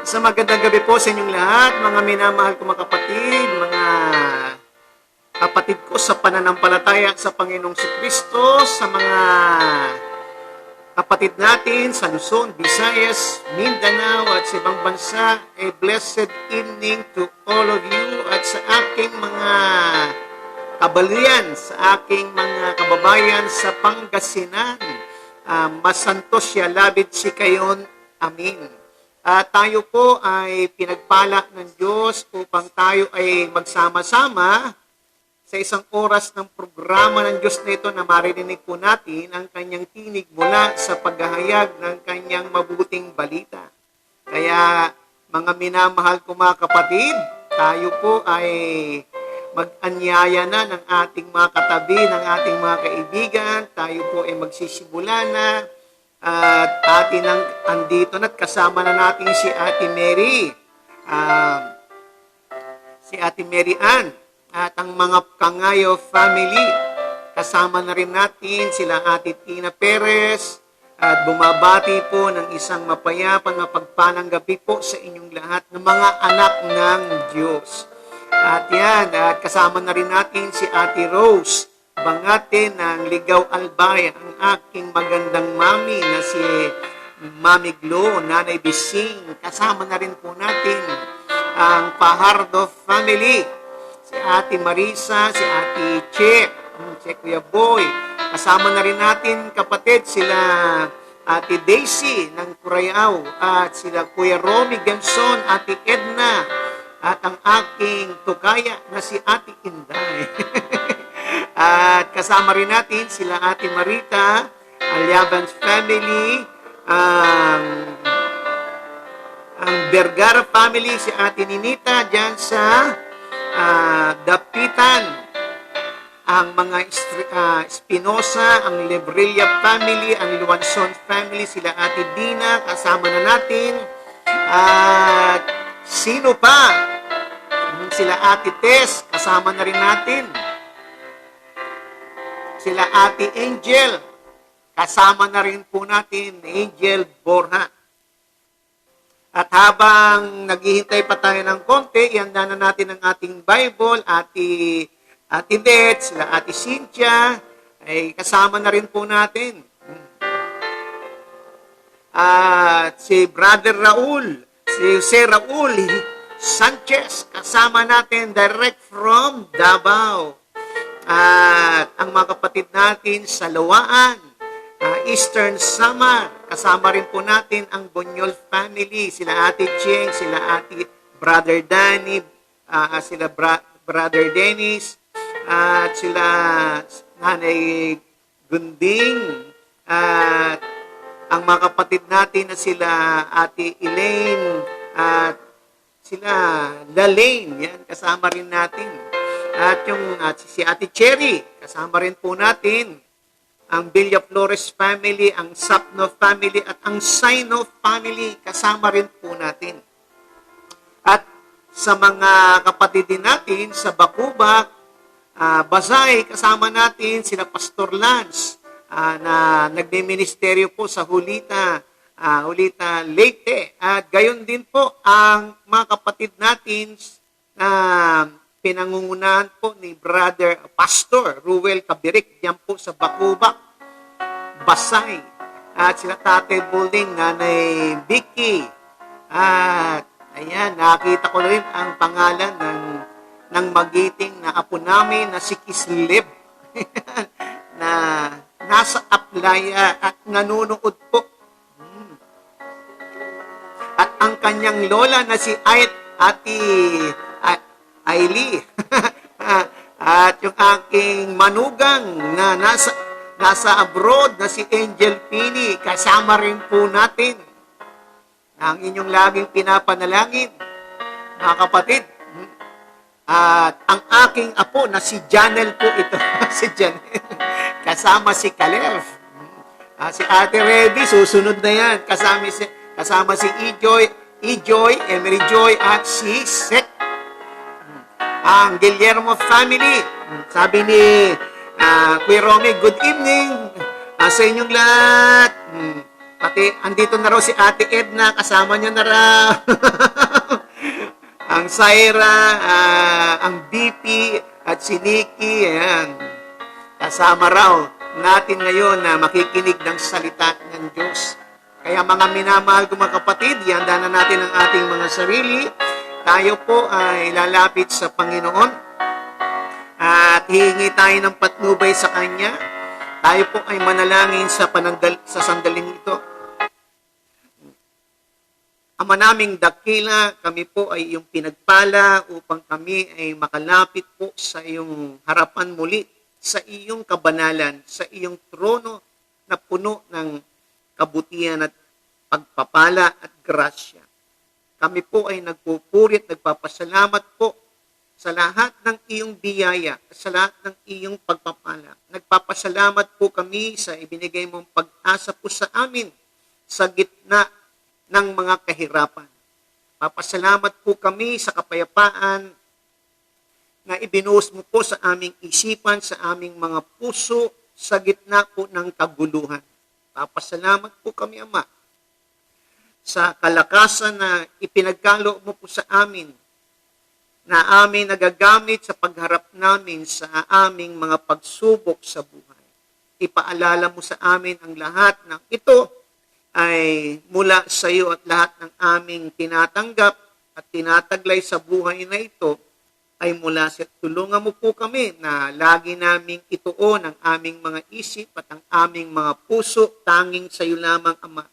Sa magandang gabi po sa inyong lahat, mga minamahal ko mga kapatid ko sa pananampalataya sa Panginoong Kristo, sa mga kapatid natin sa Luzon, Visayas, Mindanao at sa ibang bansa. A blessed evening to all of you at sa aking mga kabalian, sa aking mga kababayan sa Pangasinan. Masanto siya, labid si kayon. Amin. Tayo po ay pinagpala ng Diyos upang tayo ay magsama-sama sa isang oras ng programa ng Diyos na ito na maririnig po natin ang kanyang tinig mula sa paghahayag ng kanyang mabuting balita. Kaya mga minamahal ko mga kapatid, tayo po ay mag-anyaya na ng ating mga katabi, ng ating mga kaibigan. Tayo po ay magsisimula na. At atin andito na't kasama na natin si Ate Mary, si Ate Mary Ann, at ang mga Kangayo family. Kasama na rin natin sila Ate Tina Perez, at bumabati po ng isang mapayapang mapagpalang gabi po sa inyong lahat ng mga anak ng Diyos. At yan, at kasama na rin natin si Ate Rose Bangate ng Ligaw Albay, ang aking magandang mami na si Mami Glo, Nanay Bising. Kasama na rin po natin ang Pahardo family, si Ate Marisa, si Ate Che, si Kuya Boy. Kasama na rin natin kapatid sila Ate Daisy ng Curayaw at sila Kuya Romy Ganson, Ate Edna, at ang aking tukaya na si Ate Inday. At kasama rin natin sila Ate Marita, Alyabans family, ang Vergara family, si Ate Ninita dyan sa Dapitan, ang mga Espinosa, ang Lebrilla family, ang Luanson family, sila Ate Dina, kasama na natin. At sino pa? Sila Ate Tess, kasama na rin natin. Sila Ate Angel, kasama na rin po natin, Angel Borja. At habang naghihintay pa tayo ng konti, ihanda na natin ang ating Bible, Ate Det, sila Ate Cynthia, ay kasama na rin po natin. At si Brother Raul, si Jose Raul Sanchez, kasama natin direct from Davao. At ang mga kapatid natin sa Lawaan, Eastern Samar, kasama rin po natin ang Bonyol family, sila Ate Cheng, sila Ate Brother Danny, sila Brother Dennis, at sila Nanay Gunding, at ang mga kapatid natin na sila Ate Elaine, at sila Lalaine, yan, kasama rin natin. At si Ate Cherry, kasama rin po natin ang Villa Flores family, ang Sapno family, at ang Sino family, kasama rin po natin. At sa mga kapatid din natin sa Bacubac, Basay, kasama natin sina Pastor Lance, na nagme-ministeryo po sa Hulita Leyte. At gayon din po ang mga kapatid natin na pinangungunahan po ni Brother Pastor Ruel Cabirik diyan po sa Bacubac, Basay. At sila Tate Bulding, Nanay Vicky. At ayan, nakita ko rin ang pangalan ng magiting na apo namin na si Kislib na nasa Aplaya at nanonood po. At ang kanyang lola na si Ate Ailey. At yung aking manugang na nasa abroad na si Angel Pini, kasama rin po natin. Ang inyong laging pinapanalangin, mga kapatid. At ang aking apo na si Janel po ito, si Janel. Kasama si Caleb. Si Ate Reby, susunod na yan. Kasama si Ejoy, Emery Joy, at si Sek. Ang Guillermo family, sabi ni Kuya Romy, good evening sa inyong lahat. Pati andito na raw si Ate Edna, kasama niya na raw. Ang Syra, ang BP, at si Nikki, ayan. Kasama raw natin ngayon na makikinig ng salita ng Diyos. Kaya mga minamahal ko mga kapatid, ihanda na natin ang ating mga sarili. Tayo po ay lalapit sa Panginoon at hihingi tayo ng patnubay sa Kanya. Tayo po ay manalangin sa sandaling ito. Ama naming dakila, kami po ay iyong pinagpala upang kami ay makalapit po sa iyong harapan muli, sa iyong kabanalan, sa iyong trono na puno ng kabutihan at pagpapala at grasya. Kami po ay nagpupuri at nagpapasalamat po sa lahat ng iyong biyaya, sa lahat ng iyong pagpapala. Nagpapasalamat po kami sa ibinigay mong pag-asa po sa amin sa gitna ng mga kahirapan. Papasalamat po kami sa kapayapaan na ibinuhos mo po sa aming isipan, sa aming mga puso, sa gitna po ng kaguluhan. Papasalamat po kami, Ama, sa kalakasan na ipinagkaloob mo po sa amin, na amin nagagamit sa pagharap namin sa aming mga pagsubok sa buhay. Ipaalala mo sa amin ang lahat ng ito ay mula sa iyo at lahat ng aming tinatanggap at tinataglay sa buhay na ito ay mula sa tulungan mo po kami na lagi naming ituon ang aming mga isip at ang aming mga puso tanging sa iyo lamang, Ama.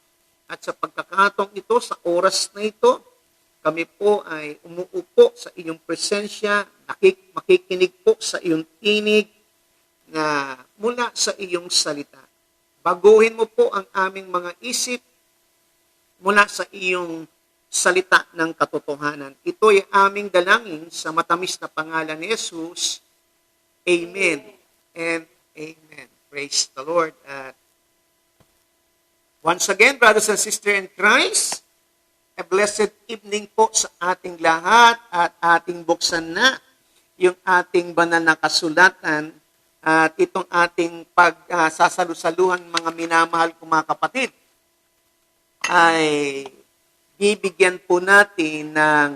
At sa pagkakataong ito, sa oras na ito, kami po ay umuupo sa iyong presensya, makikinig po sa iyong tinig na mula sa iyong salita. Baguhin mo po ang aming mga isip mula sa iyong salita ng katotohanan. Ito ay aming dalangin sa matamis na pangalan ni Jesus. Amen and amen. Praise the Lord. At once again, brothers and sisters in Christ, a blessed evening po sa ating lahat at ating buksan na yung ating banal na kasulatan at itong ating pagsasalusaluhan mga minamahal kong mga kapatid ay bibigyan po natin ng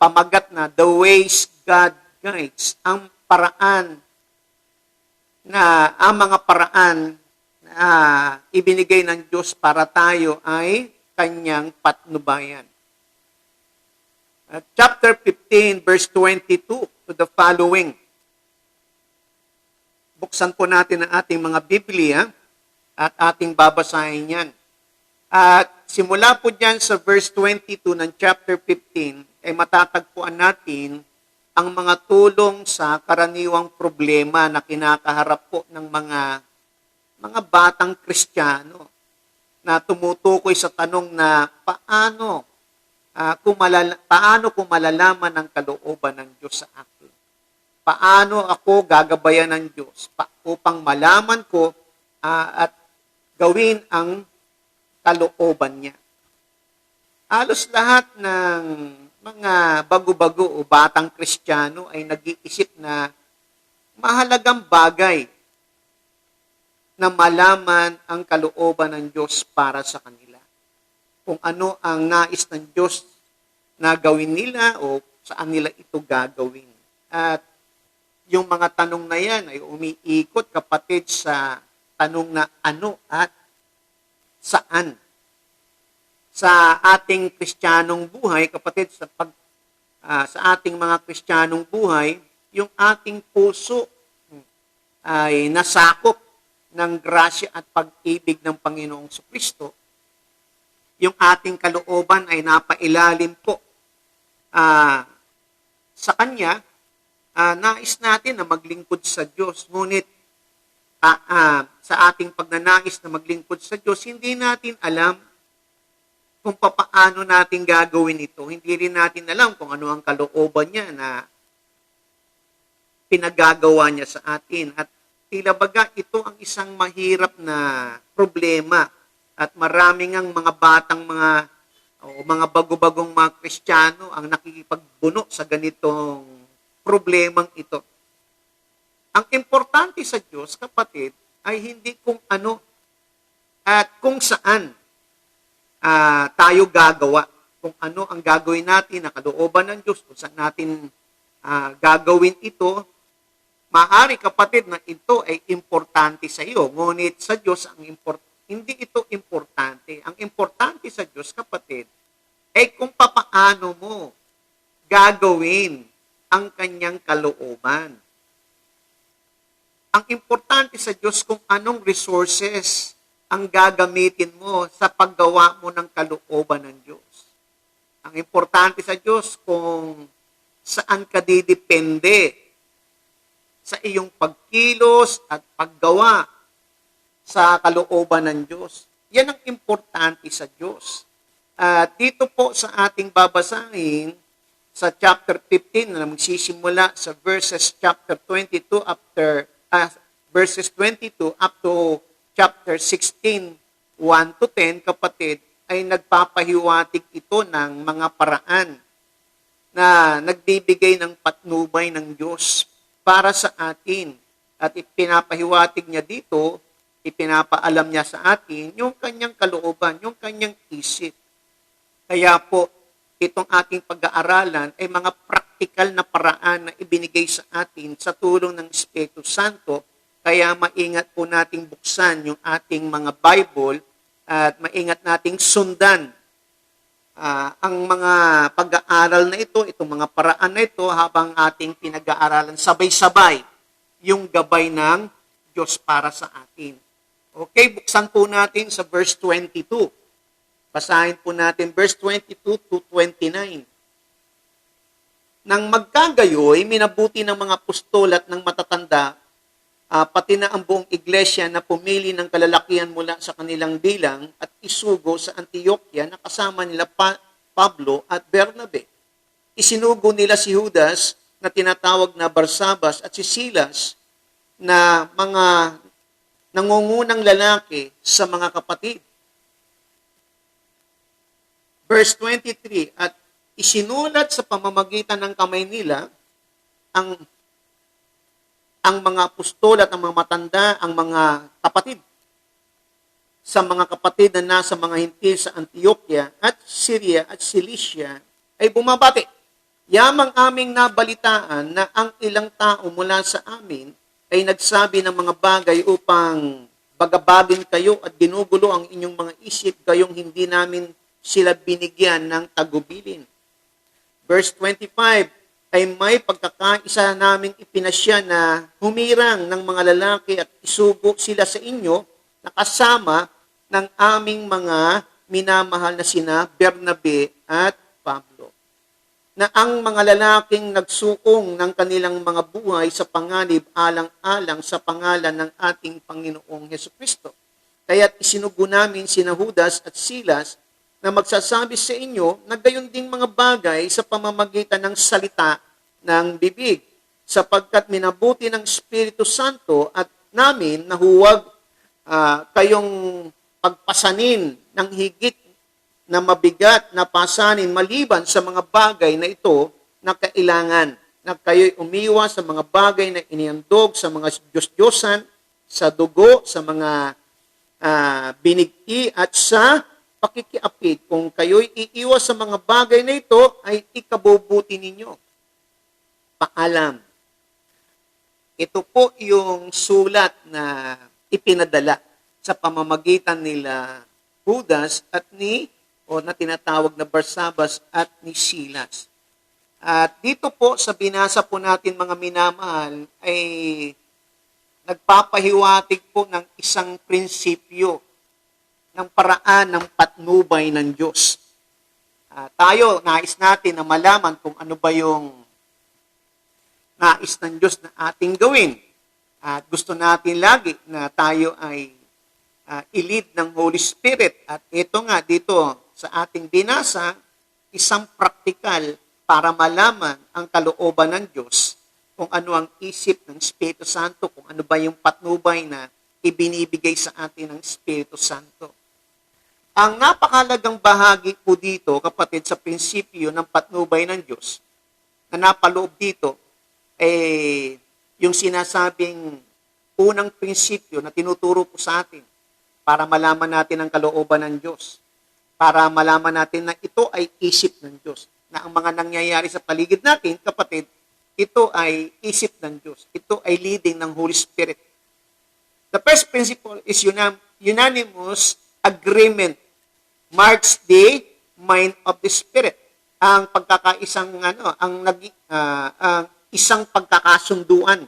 pamagat na the ways God guides, ang mga paraan na ibinigay ng Diyos para tayo ay kanyang patnubayan. Chapter 15 verse 22 to the following. Buksan po natin ang ating mga Biblia at ating babasahin yan. At simula po dyan sa verse 22 ng chapter 15, ay matatagpuan natin ang mga tulong sa karaniwang problema na kinakaharap po ng mga batang Kristiyano na tumutukoy sa tanong na paano ko malalaman ang kalooban ng Diyos sa akin? Paano ako gagabayan ng Diyos upang malaman ko at gawin ang kalooban niya? Halos lahat ng mga bago-bago o batang Kristiyano ay nag-iisip na mahalagang bagay na malaman ang kalooban ng Diyos para sa kanila. Kung ano ang nais ng Diyos na gawin nila o saan nila ito gagawin. At yung mga tanong na yan ay umiikot, kapatid, sa tanong na ano at saan. Sa ating Kristiyanong buhay, kapatid, sa ating mga Kristiyanong buhay, yung ating puso ay nasakop ng grasya at pag-ibig ng Panginoong Kristo. Yung ating kalooban ay napailalim po sa Kanya. Nais natin na maglingkod sa Diyos. Ngunit sa ating pagnanais na maglingkod sa Diyos, hindi natin alam kung paano natin gagawin ito. Hindi rin natin alam kung ano ang kalooban niya na pinagagawa niya sa atin. At tila baga ito ang isang mahirap na problema. At maraming ang mga batang mga bago-bagong mga Kristiyano ang nakikipagbuno sa ganitong problemang ito. Ang importante sa Diyos, kapatid, ay hindi kung ano at kung saan tayo gagawa. Kung ano ang gagawin natin na kalooban ng Diyos, kung saan natin gagawin ito, maaari kapatid na ito ay importante sa iyo. Ngunit sa Diyos, hindi ito importante. Ang importante sa Diyos, kapatid, ay kung papaano mo gagawin ang kanyang kalooban. Ang importante sa Diyos kung anong resources ang gagamitin mo sa paggawa mo ng kalooban ng Diyos. Ang importante sa Diyos kung saan ka didepende sa iyong pagkilos at paggawa sa kalooban ng Diyos. Yan ang importante sa Diyos. At dito po sa ating babasahin sa chapter 15 na magsisimula sa verses chapter 22 verses 22 up to chapter 16, 1 to 10, kapatid, ay nagpapahiwatig ito ng mga paraan na nagbibigay ng patnubay ng Diyos para sa atin. At ipinapahiwatig niya dito, ipinapaalam niya sa atin yung kanyang kalooban, yung kanyang isip. Kaya po, itong ating pag-aaralan ay mga praktikal na paraan na ibinigay sa atin sa tulong ng Espiritu Santo. Kaya maingat po nating buksan yung ating mga Bible at maingat nating sundan ang mga pag-aaral na ito, itong mga paraan na ito habang ating pinag-aaralan sabay-sabay yung gabay ng Diyos para sa atin. Okay, buksan po natin sa verse 22. Basahin po natin verse 22 to 29. Nang magkagayoy, minabuti ng mga apostol at ng matatanda, pati na ang buong iglesia na pumili ng kalalakihan mula sa kanilang bilang at isugo sa Antioquia na kasama nila Pablo at Bernabe. Isinugo nila si Judas na tinatawag na Barsabas at si Silas na mga nangungunang lalaki sa mga kapatid. Verse 23, at isinulat sa pamamagitan ng kamay nila ang mga apostol at ang mga matanda, ang mga kapatid, sa mga kapatid na nasa mga hintil sa Antioquia at Syria at Cilicia ay bumabati. Yamang aming nabalitaan na ang ilang tao mula sa amin ay nagsabi ng mga bagay upang bagabagin kayo at ginugulo ang inyong mga isip gayong hindi namin sila binigyan ng tagubilin. Verse 25, ay may pagkakaisa naming ipinasya na humirang ng mga lalaki at isugo sila sa inyo na kasama ng aming mga minamahal na sina Bernabe at Pablo. Na ang mga lalaking nagsuong ng kanilang mga buhay sa panganib alang-alang sa pangalan ng ating Panginoong Hesukristo. Kaya't isinugo namin sina Judas at Silas na magsasabi sa inyo na gayon ding mga bagay sa pamamagitan ng salita ng bibig, sapagkat minabuti ng Espiritu Santo at namin na huwag kayong pagpasanin ng higit na mabigat na pasanin maliban sa mga bagay na ito na kailangan, na kayo'y umiwas sa mga bagay na inihandog sa mga Diyos-Diyosan, sa dugo, sa mga binigti at sa pakikiapid. Kung kayo'y iiwas sa mga bagay na ito, ay ikabubuti ninyo. Paalam. Ito po yung sulat na ipinadala sa pamamagitan nila Judas at na tinatawag na Barsabas at ni Silas. At dito po sa binasa po natin mga minamahal ay nagpapahiwatig po ng isang prinsipyo ng paraan ng patnubay ng Diyos. Tayo, nais natin na malaman kung ano ba yung nais ng Diyos na ating gawin. At gusto natin lagi na tayo ay i-lead ng Holy Spirit. At ito nga dito sa ating binasa, isang praktikal para malaman ang kalooban ng Diyos, kung ano ang isip ng Espiritu Santo, kung ano ba yung patnubay na ibinibigay sa atin ng Espiritu Santo. Ang napakalagang bahagi po dito, kapatid, sa prinsipyo ng patnubay ng Diyos, na napaloob dito, yung sinasabing unang prinsipyo na tinuturo po sa atin para malaman natin ang kalooban ng Diyos. Para malaman natin na ito ay isip ng Diyos. Na ang mga nangyayari sa paligid natin, kapatid, ito ay isip ng Diyos. Ito ay leading ng Holy Spirit. The first principle is unanimous agreement marks the mind of the Spirit. Ang pagkakaisang ang isang pagkakasunduan.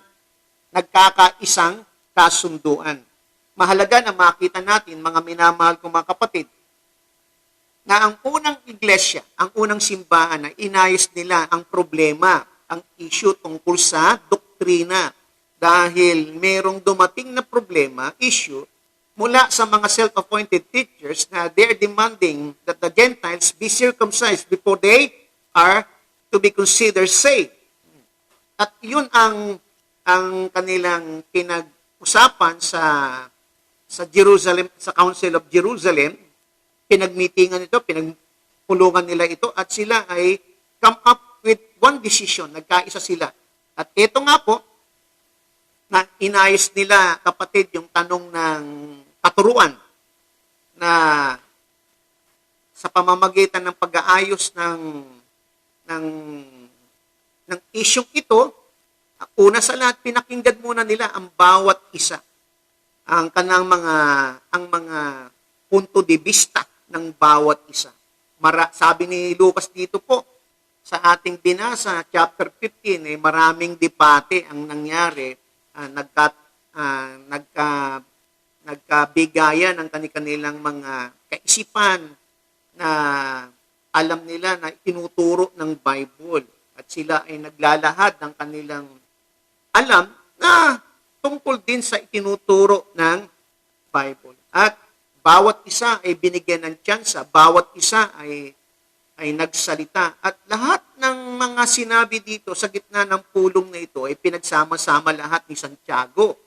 Nagkakaisang kasunduan. Mahalaga na makita natin, mga minamahal kong mga kapatid, na ang unang iglesia, ang unang simbahan na inayos nila ang problema, ang issue tungkol sa doktrina. Dahil merong dumating na problema, issue, mula sa mga self-appointed teachers na they're demanding that the Gentiles be circumcised before they are to be considered saved. At yun ang kanilang pinag-usapan sa Jerusalem, sa Council of Jerusalem. Pinagmeetingan ito, pinagpulungan nila ito, at sila ay come up with one decision, nagkaisa sila. At ito nga po, na inayos nila, kapatid, yung tanong ng katuruan na sa pamamagitan ng pag-aayos ng isyong ito, una sa lahat, pinakinggan muna nila ang bawat isa, ang mga punto de vista ng bawat isa. Sabi ni Lucas dito po, sa ating binasa, chapter 15, maraming debate ang nangyari, nagkabigayan ang kanilang mga kaisipan na alam nila na tinuturo ng Bible, at sila ay naglalahad ng kanilang alam na tungkol din sa itinuturo ng Bible. At bawat isa ay binigyan ng tsansa, bawat isa ay nagsalita. At lahat ng mga sinabi dito sa gitna ng pulong na ito ay pinagsama-sama lahat ni Santiago.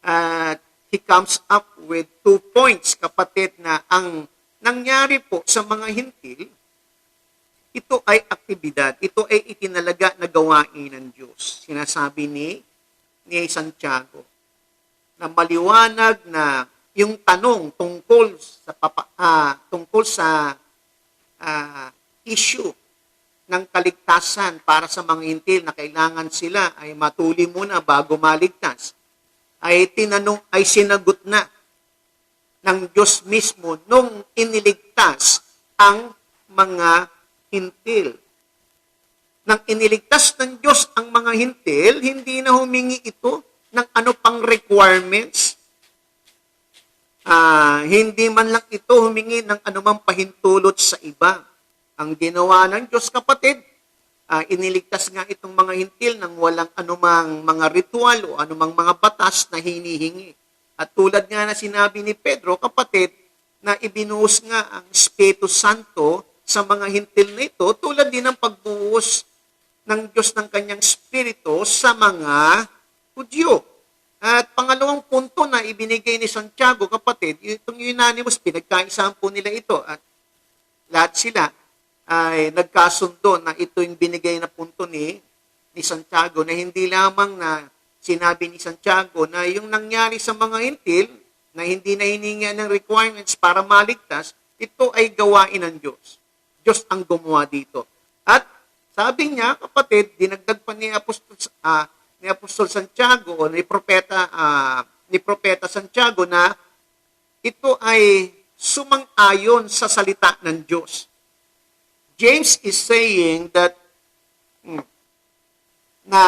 At he comes up with 2 points, kapatid, na ang nangyari po sa mga hintil, ito ay aktibidad, ito ay itinalaga na gawain ng Diyos. Sinasabi ni Santiago na maliwanag na yung tanong tungkol sa issue ng kaligtasan para sa mga hintil na kailangan sila ay matuli muna bago maligtas, ay sinagot na ng Diyos mismo nung iniligtas ang mga hintil. Nang iniligtas ng Diyos ang mga hintil, hindi na humingi ito ng ano pang requirements. Hindi man lang ito humingi ng anumang pahintulot sa iba. Ang ginawa ng Diyos, kapatid, iniligtas nga itong mga hintil ng walang anumang mga ritual o anumang mga batas na hinihingi. At tulad nga na sinabi ni Pedro, kapatid, na ibinuhos nga ang Espiritu Santo sa mga hintil na ito, tulad din ng pagbuhos ng Diyos ng kanyang Espiritu sa mga Hudyo. At pangalawang punto na ibinigay ni Santiago, kapatid, itong unanimous, pinagkaisaan po nila ito. At lahat sila ay nagkasundo na ito yung binigay na punto ni Santiago, na hindi lamang na sinabi ni Santiago na yung nangyari sa mga hintil na hindi na hininga ng requirements para maligtas, ito ay gawain ng Diyos. Diyos ang gumawa dito. At sabi niya, kapatid, dinagdag pa ni Apostol Santiago o ni Propeta Santiago na ito ay sumang-ayon sa salita ng Diyos. James is saying that na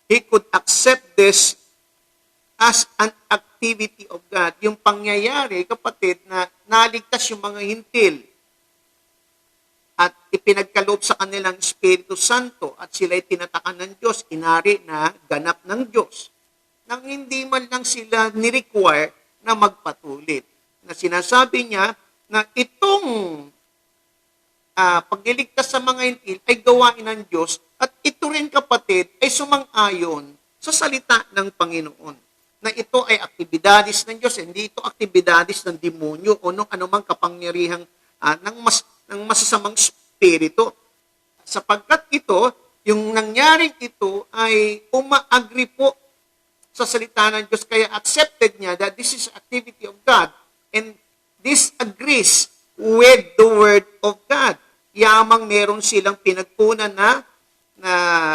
he could accept this as an activity of God. Yung pangyayari, kapatid, na naligtas yung mga hintil at ipinagkaloob sa kanilang Espiritu Santo at sila'y tinatakan ng Diyos, inari na ganap ng Diyos, nang hindi man lang sila ni-require na magpatulit. Na sinasabi niya na itong pagliligtas sa mga hintil ay gawain ng Diyos, at ito rin, kapatid, ay sumang-ayon sa salita ng Panginoon. Na ito ay aktibidades ng Diyos, hindi ito aktibidades ng demonyo o ng anumang kapangyarihang ng masasamang spirito. Sapagkat ito, yung nangyaring ito ay umaagri po sa salita ng Diyos. Kaya accepted niya that this is activity of God and this agrees with the Word of God. Yamang meron silang pinagkunan na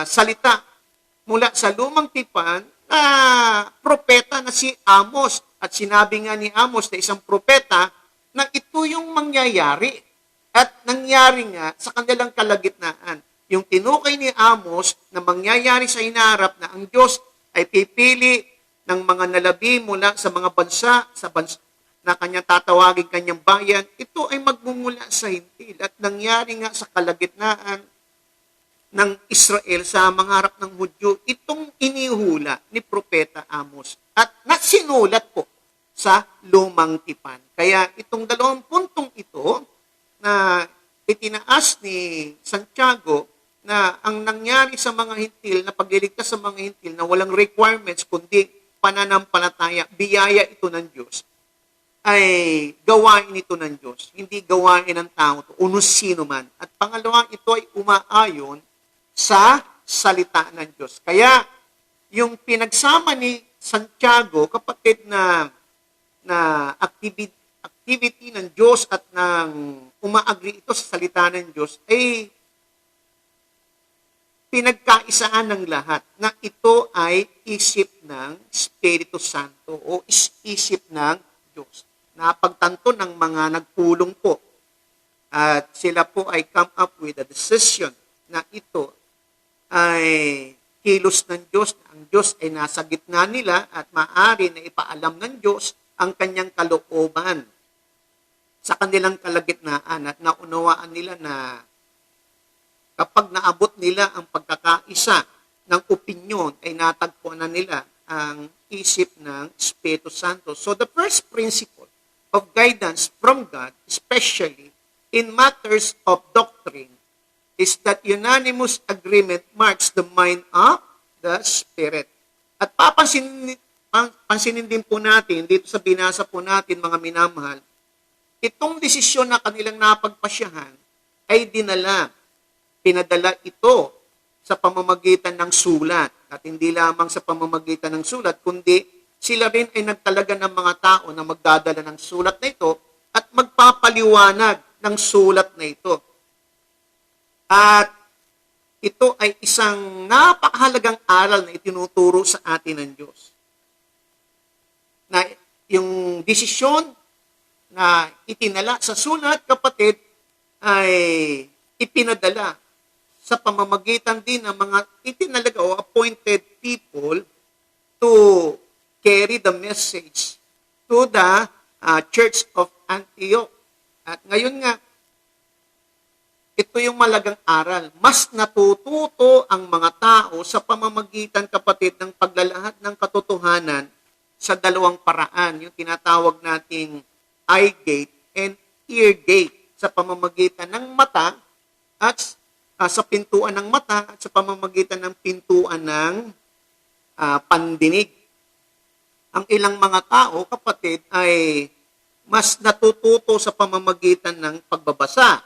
salita mula sa lumang tipan na propeta na si Amos. At sinabi nga ni Amos na isang propeta na ito yung mangyayari. At nangyari nga sa kanilang kalagitnaan. Yung tinukay ni Amos na mangyayari sa hinaharap na ang Diyos ay pipili ng mga nalabi mula sa mga bansa, na kanyang tatawagin kanyang bayan, ito ay magmumula sa hintil. At nangyari nga sa kalagitnaan ng Israel sa mga harap ng Hudyo, itong inihula ni Propeta Amos. At nasinulat po sa lumang tipan. Kaya itong 2 puntong ito na itinaas ni Santiago na ang nangyari sa mga hintil, na pagliligtas sa mga hintil na walang requirements kundi pananampalataya, biyaya ito ng Diyos, ay gawain ito ng Diyos. Hindi gawain ng tao ito, sino man. At pangalawa, ito ay umaayon sa salita ng Diyos. Kaya, yung pinagsama ni Santiago, kapatid na activity ng Diyos at nang umaagri ito sa salita ng Diyos, ay pinagkaisaan ng lahat na ito ay isip ng Espiritu Santo o isip ng Diyos. Napagtanto ng mga nagpulong po at sila po ay come up with a decision na ito ay kilos ng Diyos. Ang Diyos ay nasa gitna nila at maaari na ipaalam ng Diyos ang kanyang kalooban sa kanilang kalagitnaan at naunawaan nila na kapag naabot nila ang pagkakaisa ng opinyon, ay natagpuan na nila ang isip ng Espiritu Santo. So the first principle of guidance from God, especially in matters of doctrine, is that unanimous agreement marks the mind of the Spirit. At pansinin din po natin, dito sa binasa po natin, mga minamahal, itong desisyon na kanilang napagpasyahan ay pinadala ito sa pamamagitan ng sulat. At hindi lamang sa pamamagitan ng sulat, kundi sila rin ay nagtalaga ng mga tao na magdadala ng sulat na ito at magpapaliwanag ng sulat na ito. At ito ay isang napakahalagang aral na itinuturo sa atin ng Diyos. Na yung desisyon na itinala sa sulat, kapatid, ay ipinadala sa pamamagitan din ng mga itinalaga o appointed people to carry the message to the Church of Antioch. At ngayon nga, ito yung malagang aral. Mas natututo ang mga tao sa pamamagitan, kapatid, ng paglalahad ng katotohanan sa 2 paraan. Yung tinatawag nating eye gate and ear gate, sa pamamagitan ng mata at sa pintuan ng mata at sa pamamagitan ng pintuan ng pandinig. Ang ilang mga tao, kapatid, ay mas natututo sa pamamagitan ng pagbabasa.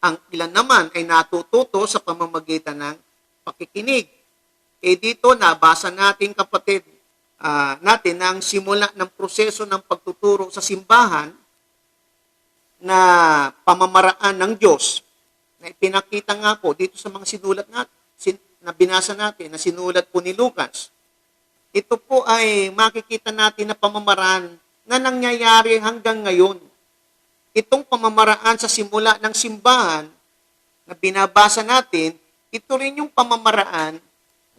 Ang ilan naman ay natututo sa pamamagitan ng pakikinig. Dito nabasa natin, kapatid, natin na ang simula ng proseso ng pagtuturo sa simbahan na pamamaraan ng Diyos, na ipinakita nga po dito sa mga sinulat natin, na binasa natin, na sinulat po ni Lucas. Ito po ay makikita natin na pamamaraan na nangyayari hanggang ngayon. Itong pamamaraan sa simula ng simbahan na binabasa natin, ito rin yung pamamaraan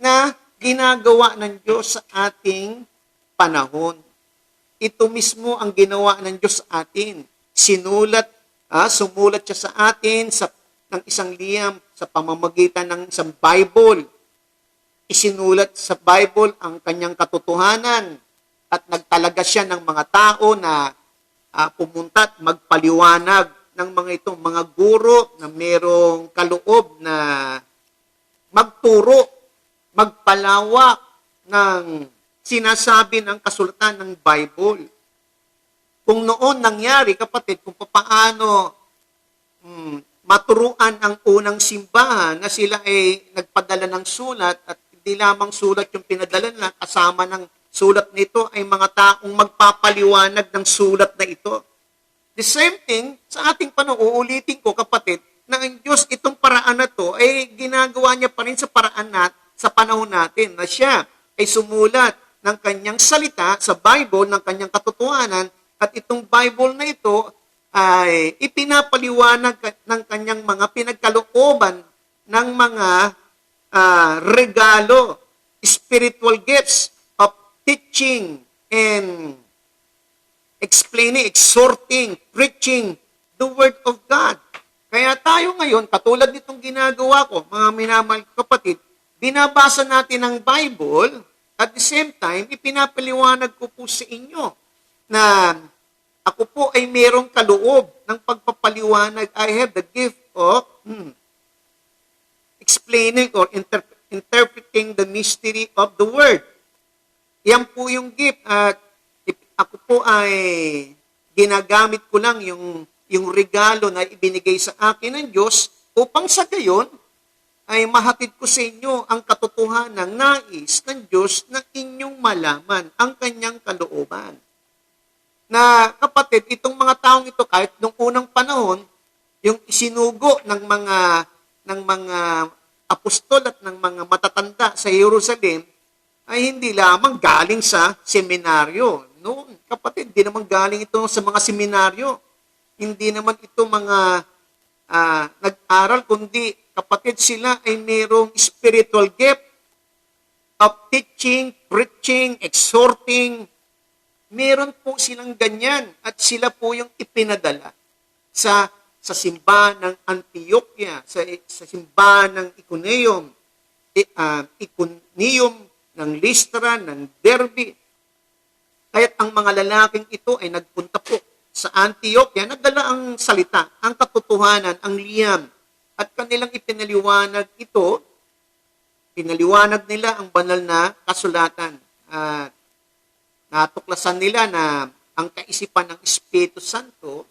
na ginagawa ng Diyos sa ating panahon. Ito mismo ang ginawa ng Diyos sa atin. Sumulat siya sa atin ng isang liham sa pamamagitan ng isang Bible. Isinulat sa Bible ang kanyang katotohanan at nagtalaga siya ng mga tao na pumunta at magpaliwanag ng mga itong mga guro na merong kaloob na magturo, magpalawak ng sinasabi ng kasulatan ng Bible. Kung noon nangyari, kapatid, kung paano maturuan ang unang simbahan na sila ay nagpadala ng sulat at hindi lamang sulat yung pinadala na kasama ng sulat nito ay mga taong magpapaliwanag ng sulat na ito. The same thing sa ating panahon, uulitin ko kapatid, na ang Diyos itong paraan na to ay ginagawa niya pa rin sa paraan sa panahon natin na siya ay sumulat ng kanyang salita sa Bible, ng kanyang katotohanan, at itong Bible na ito ay ipinapaliwanag ng kanyang mga pinagkalooban ng mga regalo, spiritual gifts of teaching and explaining, exhorting, preaching the Word of God. Kaya tayo ngayon, katulad nitong ginagawa ko, mga minamahal kapatid, binabasa natin ang Bible, at the same time, ipinapaliwanag ko po sa inyo na ako po ay merong kaloob ng pagpapaliwanag. I have the gift of explaining or interpreting the mystery of the Word. Yan po yung gift. At ako po ay ginagamit ko lang yung regalo na ibinigay sa akin ng Diyos upang sa gayon ay mahatid ko sa inyo ang katotohanan ng nais ng Diyos na inyong malaman ang kanyang kalooban. Na kapatid, itong mga taong ito kahit nung unang panahon, yung isinugo ng mga apostol at ng mga matatanda sa Jerusalem ay hindi lamang galing sa seminaryo. No, kapatid, hindi naman galing ito sa mga seminaryo. Hindi naman ito mga nag-aral, kundi kapatid sila ay mayroong spiritual gift of teaching, preaching, exhorting. Meron po silang ganyan at sila po yung ipinadala sa simbahan ng Antioquia, sa simbahan ng Iconium, ng Lystra, ng Derbe. Kaya't ang mga lalaking ito ay nagpunta po sa Antioquia, nagdala ang salita, ang katotohanan, ang liyam, at kanilang ipinaliwanag ito, pinaliwanag nila ang banal na kasulatan. Natuklasan nila na ang kaisipan ng Espiritu Santo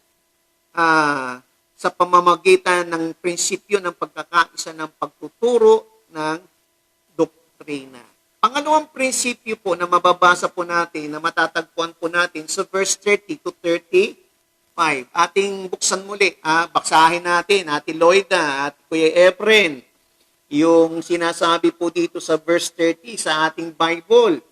sa pamamagitan ng prinsipyo ng pagkakaisa ng pagtuturo ng doktrina. Pangalawang prinsipyo po na mababasa po natin, na matatagpuan po natin sa verse 30 to 35. Ating buksan muli, baksahin natin, Ate Loida at Kuya Efren, yung sinasabi po dito sa verse 30 sa ating Bible.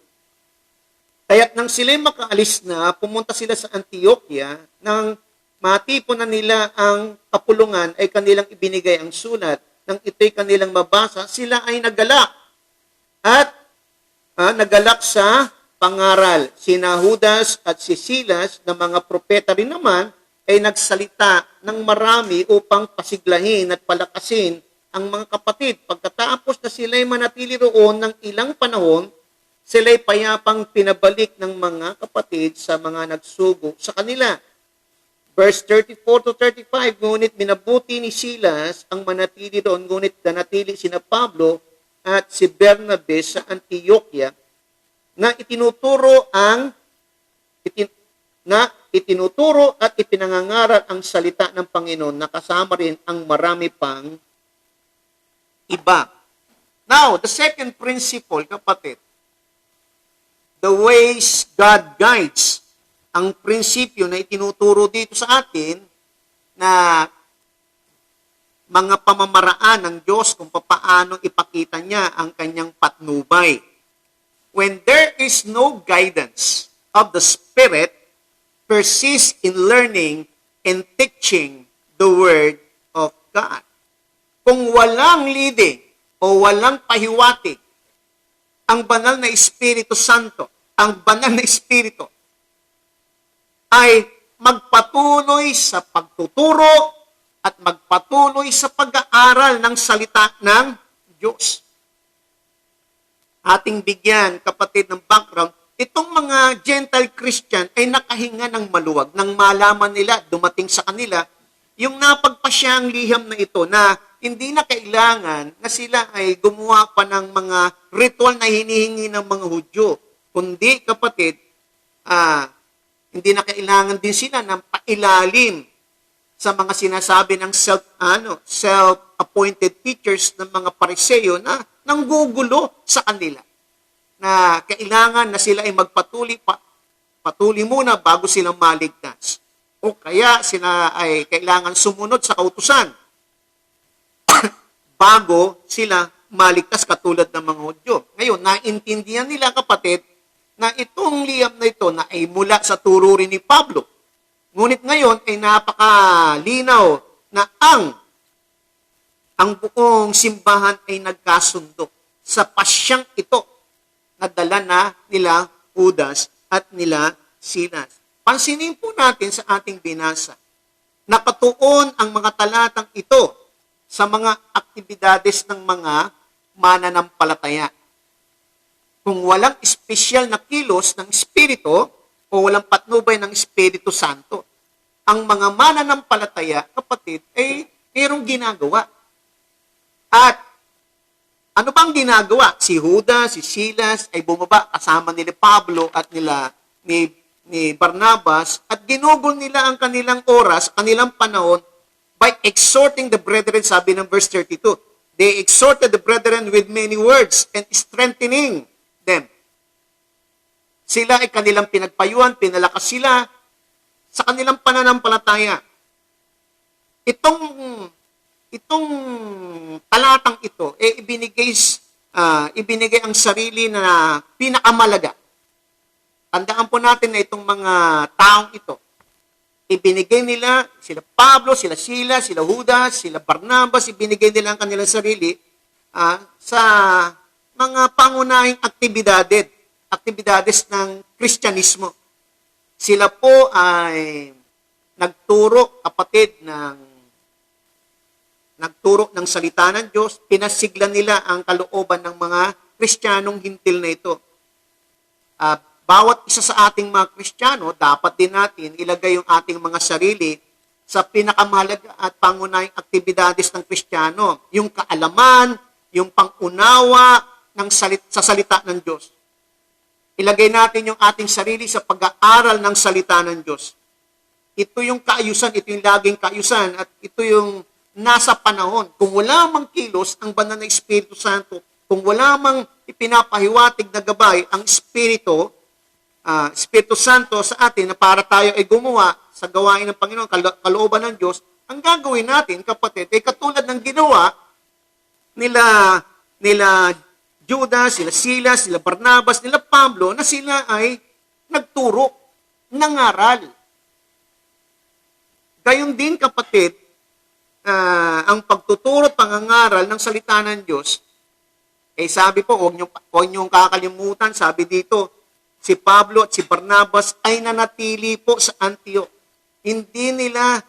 Kaya't nang sila'y makaalis na, pumunta sila sa Antioquia, nang matipon na nila ang kapulungan ay kanilang ibinigay ang sulat. Nang ito'y kanilang mabasa, sila ay nagalak. At nagalak sa pangaral. Sina Judas at si Silas na mga propeta rin naman ay nagsalita ng marami upang pasiglahin at palakasin ang mga kapatid. Pagkatapos na sila'y manatili roon ng ilang panahon, sila'y payapang pinabalik ng mga kapatid sa mga nagsugo sa kanila. Verse 34 to 35, ngunit minabuti ni Silas ang manatili roon, ngunit nanatili sina Pablo at si Bernabe sa Antioquia na itinuturo at ipinangangaral ang salita ng Panginoon na kasama rin ang marami pang iba. Now, the second principle, kapatid, the ways God guides, ang prinsipyo na itinuturo dito sa atin na mga pamamaraan ng Diyos kung paano ipakita niya ang kanyang patnubay. When there is no guidance of the Spirit, persist in learning and teaching the Word of God. Kung walang leading o walang pahiwatig, ang banal na Espiritu Santo, ang banal na Espiritu, ay magpatuloy sa pagtuturo at magpatuloy sa pag-aaral ng salita ng Diyos. Ating bigyan, kapatid, ng background, itong mga Gentile Christian ay nakahinga ng maluwag, nang malaman nila, dumating sa kanila, yung napagpasyang liham na ito na hindi na kailangan na sila ay gumawa pa ng mga ritual na hinihingi ng mga Hudyo. Kundi, kapatid, hindi na kailangan din sila ng pailalim sa mga sinasabi ng self-appointed teachers ng mga Pariseo na nanggugulo sa kanila. na kailangan na sila ay patuloy muna bago silang maligtas. O kaya sila ay kailangan sumunod sa kautusan bago sila maligtas katulad ng mga Hudyo. Ngayon, naintindihan nila kapatid na itong liham na ito na ay mula sa turo rin ni Pablo. Ngunit ngayon ay napakalinaw na ang buong simbahan ay nagkasundo sa pasyang ito na dala na nila Judas at nila Silas. Pansinin po natin sa ating binasa, nakatuon ang mga talatang ito sa mga aktibidades ng mga mananampalataya. Kung walang espesyal na kilos ng Espiritu o walang patnubay ng Espiritu Santo, ang mga mananampalataya, kapatid, ay mayroong ginagawa. At ano bang ginagawa? Si Judas, si Silas ay bumaba kasama ni Pablo at ni Barnabas at ginugol nila ang kanilang oras, kanilang panahon by exhorting the brethren, sabi ng verse 32. They exhorted the brethren with many words and strengthening them. Sila ay kanilang pinagpayuhan, pinalakas sila sa kanilang pananampalataya. Itong talatang ito, ibinigay ang sarili na pinakamalaga. Tandaan po natin na itong mga taong ito, ibinigay nila, sila Pablo, sila Silas, sila Judas, sila Barnabas, ibinigay nila ang kanilang sarili sa mga pangunahing aktibidades ng Kristyanismo. Sila po ay nagturo ng salita ng Diyos, pinasiglan nila ang kalooban ng mga Kristiyanong hintil na ito. Bawat isa sa ating mga Kristiyano, dapat din natin ilagay yung ating mga sarili sa pinakamahalaga at pangunahing aktibidades ng Kristiyano. Yung kaalaman, yung pangunawa sa salita ng Diyos. Ilagay natin yung ating sarili sa pag-aaral ng salita ng Diyos. Ito yung kaayusan, ito yung laging kaayusan, at ito yung nasa panahon. Kung wala mang kilos ang banal na Espiritu Santo, kung wala mang ipinapahiwatig na gabay ang Espiritu Santo sa atin na para tayo ay gumawa sa gawain ng Panginoon, kalooban ng Diyos, ang gagawin natin, kapatid, ay katulad ng ginawa nila Judas, sila Silas, sila Barnabas, nila Pablo, na sila ay nagturo, nangaral. Gayon din, kapatid, ang pagtuturo at pangangaral ng salita ng Diyos, sabi po, huwag niyong kakalimutan, sabi dito, si Pablo at si Barnabas ay nanatili po sa Antioch. Hindi nila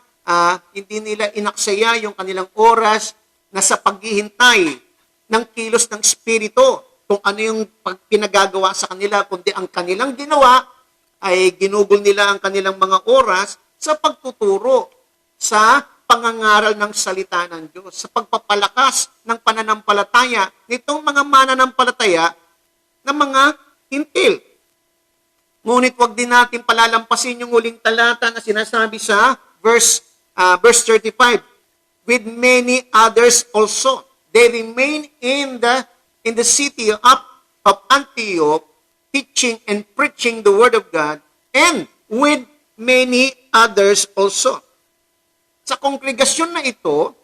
inaksaya yung kanilang oras na sa paghihintay ng kilos ng Espiritu, kung ano yung pinagagawa sa kanila, kundi ang kanilang ginawa ay ginugol nila ang kanilang mga oras sa pagtuturo, sa pangangaral ng salita ng Diyos, sa pagpapalakas ng pananampalataya nitong mga mananampalataya ng mga hintil. Ngunit wag din natin palalampasin yung huling talata na sinasabi sa verse 35. With many others also, they remain in the city of Antioch, teaching and preaching the word of God, and with many others also. Sa kongregasyon na ito,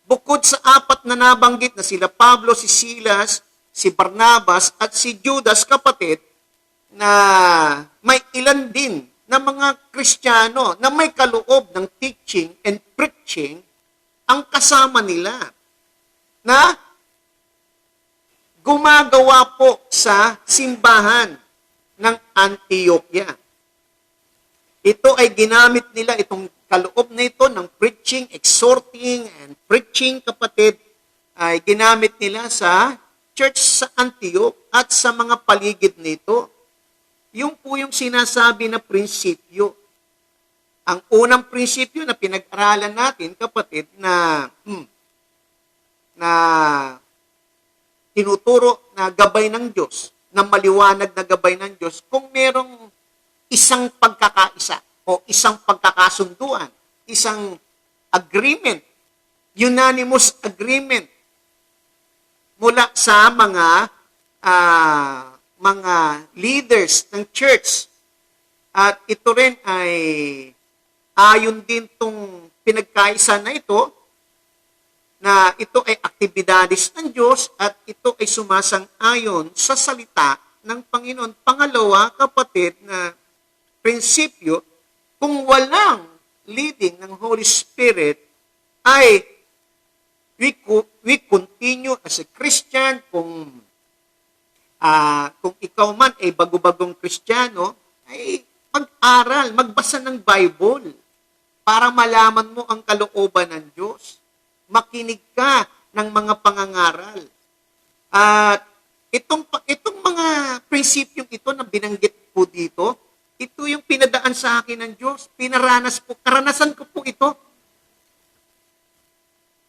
bukod sa apat na nabanggit na sila Pablo, si Silas, si Barnabas, at si Judas, kapatid, na may ilan din na mga Kristiyano na may kaloob ng teaching and preaching ang kasama nila na gumagawa po sa simbahan ng Antioquia. Ito ay ginamit nila, itong kaloob na ito ng preaching, exhorting, and preaching, kapatid, ay ginamit nila sa church sa Antioch at sa mga paligid nito. Yung po yung sinasabi na prinsipyo. Ang unang prinsipyo na pinag-aralan natin, kapatid, na tinuturo na gabay ng Diyos, na maliwanag na gabay ng Diyos, kung merong isang pagkakaisa o isang pagkakasunduan, isang agreement, unanimous agreement mula sa mga mga leaders ng church. At ito rin ay ayon din tong pinagkaisa na ito ay aktibidades ng Diyos at ito ay sumasang-ayon sa salita ng Panginoon. Pangalawa, kapatid, na prinsipyo, kung walang leading ng Holy Spirit, ay we continue as a Christian. Kung ikaw man ay bago-bagong Kristiyano, ay mag-aral, magbasa ng Bible para malaman mo ang kalooban ng Diyos. Makinig ka ng mga pangangaral. At itong mga prinsipyong ito na binanggit po dito, ito yung pinadaan sa akin ng Diyos. Karanasan ko po ito.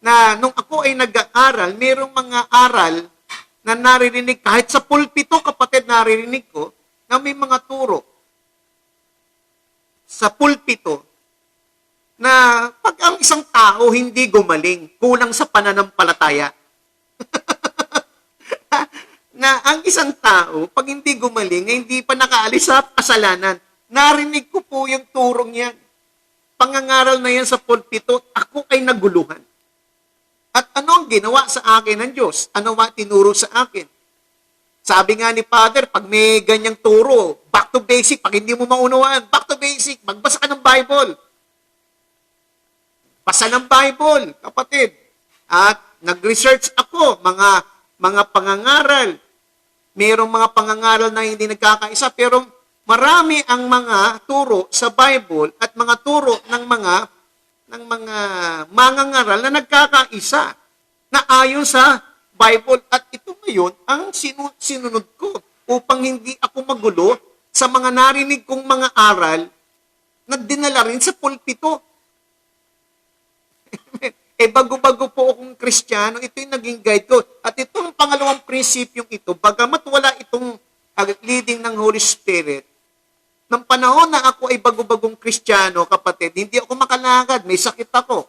Na nung ako ay nag-aaral, mayroong mga aral na naririnig, kahit sa pulpito, kapatid, naririnig ko, na may mga turo sa pulpito na pag ang isang tao hindi gumaling, kulang sa pananampalataya. Na ang isang tao, pag hindi gumaling, hindi pa nakaalis sa kasalanan. Narinig ko po yung turong yan. Pangangaral na yan sa pulpito, ako ay naguluhan. At ano ang ginawa sa akin ng Diyos? Ano ba tinuro sa akin? Sabi nga ni Father, pag may ganyang turo, back to basic, pag hindi mo maunawaan, back to basic, magbasa ka ng Bible. Basa ng Bible, kapatid. At nag-research ako, mga pangangaral. Mayroong mga pangangaral na hindi nagkakaisa, pero marami ang mga turo sa Bible at mga turo ng mga mangangaral na nagkakaisa na ayon sa Bible. At ito ngayon ang sinunod ko upang hindi ako magulo sa mga narinig kong mga aral na dinala rin sa pulpito. Bago-bago po akong Kristiyano, ito yung naging guide ko. At itong pangalawang prinsipyong ito, bagamat wala itong leading ng Holy Spirit, ng panahon na ako ay bago-bagong Kristiyano, kapatid, hindi ako makalakad, may sakit ako.